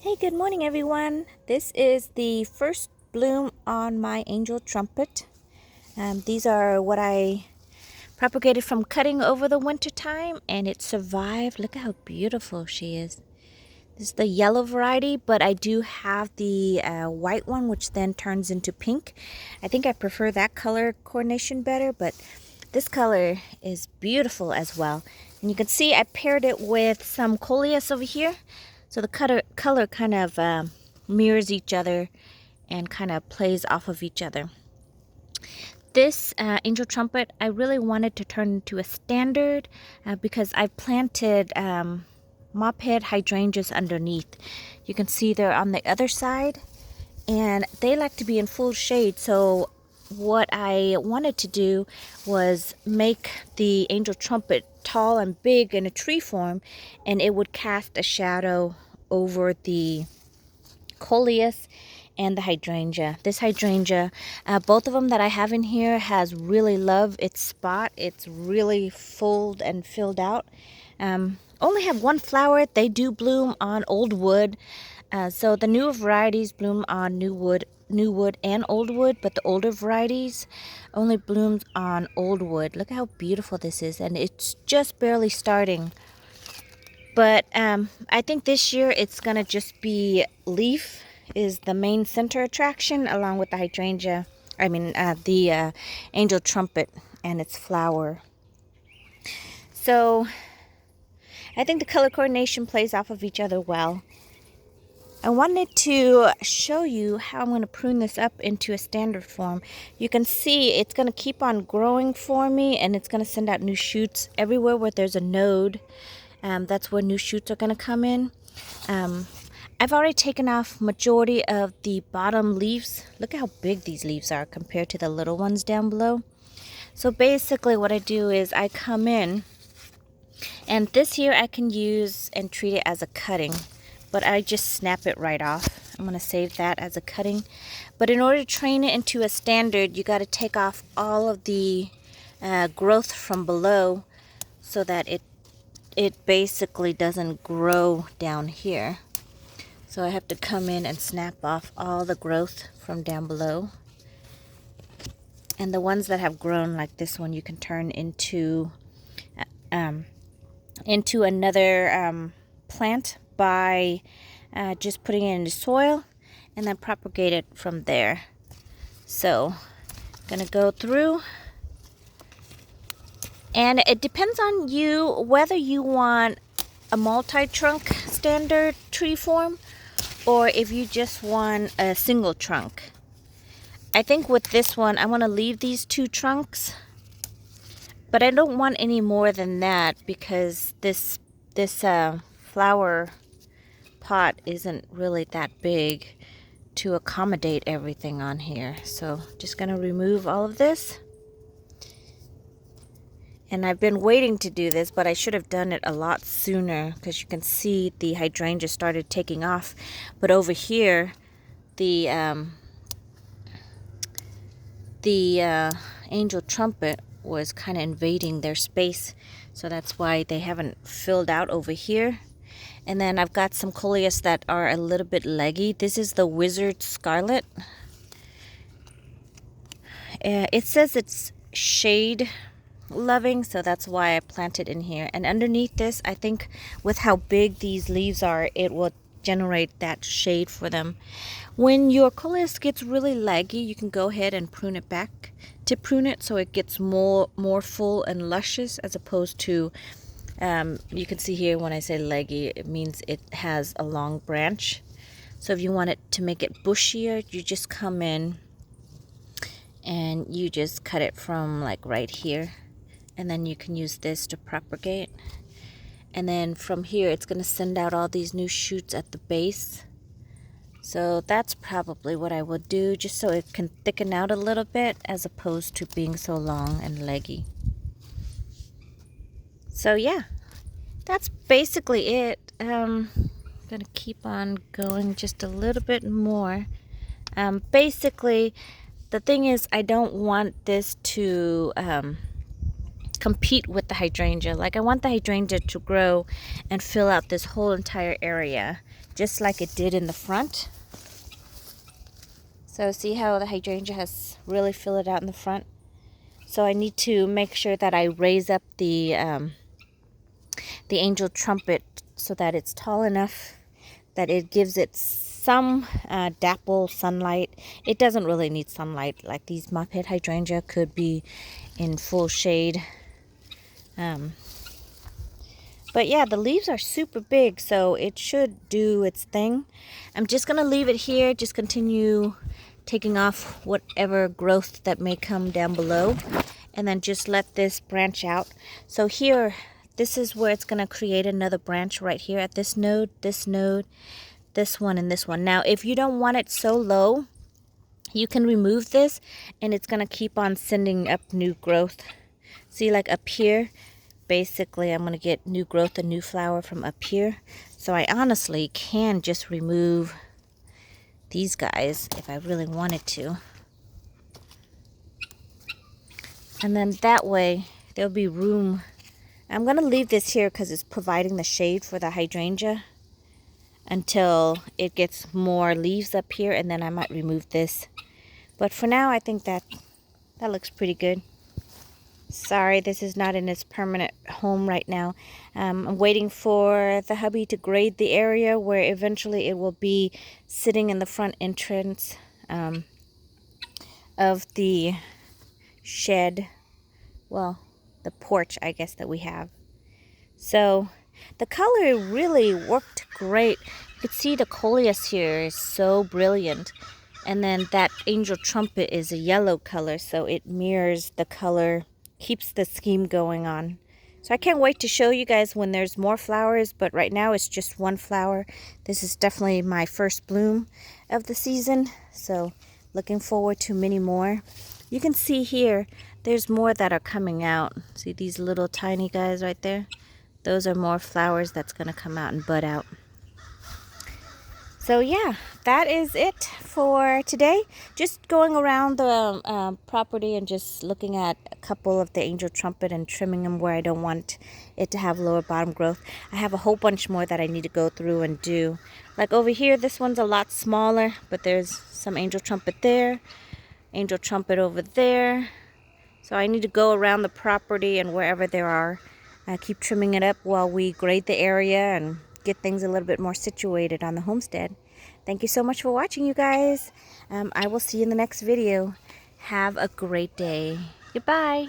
Hey, good morning, everyone. This is the first bloom on my angel trumpet. These are what I propagated from cutting over the winter time, and it survived. Look at how beautiful she is. This is the yellow variety, but I do have the white one, which then turns into pink. I think I prefer that color coordination better, but this color is beautiful as well. And you can see I paired it with some coleus over here. So the color kind of mirrors each other and kind of plays off of each other. This angel trumpet, I really wanted to turn into a standard because I've planted mophead hydrangeas underneath. You can see they're on the other side, and they like to be in full shade. So what I wanted to do was make the angel trumpet tall and big in a tree form, and it would cast a shadow over the coleus and the hydrangea. This hydrangea, both of them that I have in here, has really loved its spot. It's really full and filled out. Only have one flower. They do bloom on old wood. So the newer varieties bloom on new wood and old wood, but the older varieties only blooms on old wood. Look how beautiful this is, and it's just barely starting. But I think this year it's gonna just be leaf is the main center attraction, along with the hydrangea. The angel trumpet and its flower. So I think the color coordination plays off of each other well. I wanted to show you how I'm going to prune this up into a standard form. You can see it's going to keep on growing for me, and it's going to send out new shoots everywhere where there's a node. That's where new shoots are going to come in. I've already taken off majority of the bottom leaves. Look at how big these leaves are compared to the little ones down below. So basically what I do is I come in, and this here I can use and treat it as a cutting, but I just snap it right off. I'm going to save that as a cutting. But in order to train it into a standard, you got to take off all of the growth from below so that it basically doesn't grow down here. So I have to come in and snap off all the growth from down below. And the ones that have grown, like this one, you can turn into another plant by just putting it in the soil and then propagate it from there. So I'm gonna go through, and it depends on you whether you want a multi-trunk standard tree form or if you just want a single trunk. I think with this one I want to leave these two trunks, but I don't want any more than that because this flower pot isn't really that big to accommodate everything on here. So just gonna remove all of this. And I've been waiting to do this, but I should have done it a lot sooner because you can see the hydrangea started taking off. But over here, the angel trumpet was kind of invading their space. So that's why they haven't filled out over here. And then I've got some coleus that are a little bit leggy. This is the Wizard Scarlet. It says it's shade loving, so that's why I planted in here. And underneath this, I think with how big these leaves are, it will generate that shade for them. When your coleus gets really leggy, you can go ahead and prune it back to prune it so it gets more full and luscious, as opposed to you can see here when I say leggy, it means it has a long branch. So if you want it to make it bushier, you just come in and you just cut it from like right here, and then you can use this to propagate. And then from here it's going to send out all these new shoots at the base. So that's probably what I would do, just so it can thicken out a little bit as opposed to being so long and leggy. So yeah, that's basically it. I'm gonna keep on going just a little bit more. Basically, the thing is, I don't want this to compete with the hydrangea. Like I want the hydrangea to grow and fill out this whole entire area, just like it did in the front. So see how the hydrangea has really filled it out in the front? So I need to make sure that I raise up the angel trumpet so that it's tall enough that it gives it some dapple sunlight. It doesn't really need sunlight. Like these moped hydrangea could be in full shade. But yeah, the leaves are super big, so it should do its thing. I'm just gonna leave it here, just continue taking off whatever growth that may come down below, and then just let this branch out. So here, this is where it's gonna create another branch right here at this node, this one, and this one. Now, if you don't want it so low, you can remove this, and it's gonna keep on sending up new growth. See, like up here, basically I'm going to get new growth and new flower from up here. So I honestly can just remove these guys if I really wanted to. And then that way there'll be room. I'm going to leave this here because it's providing the shade for the hydrangea until it gets more leaves up here, and then I might remove this. But for now, I think that looks pretty good. Sorry, this is not in its permanent home right now. I'm waiting for the hubby to grade the area where eventually it will be sitting in the front entrance of the shed. Well, the porch, I guess, that we have. So the color really worked great. You could see the coleus here is so brilliant. And then that angel trumpet is a yellow color, so it mirrors the color, keeps the scheme going on. So I can't wait to show you guys when there's more flowers, but right now it's just one flower. This is definitely my first bloom of the season, so looking forward to many more. You can see here, there's more that are coming out. See these little tiny guys right there? Those are more flowers that's going to come out and bud out. So yeah, that is it for today. Just going around the property and just looking at a couple of the angel trumpet and trimming them where I don't want it to have lower bottom growth. I have a whole bunch more that I need to go through and do. Like over here, this one's a lot smaller, but there's some angel trumpet there, angel trumpet over there. So I need to go around the property and wherever there are, keep trimming it up while we grade the area and get things a little bit more situated on the homestead. Thank you so much for watching, you guys. I will see you in the next video. Have a great day. Goodbye.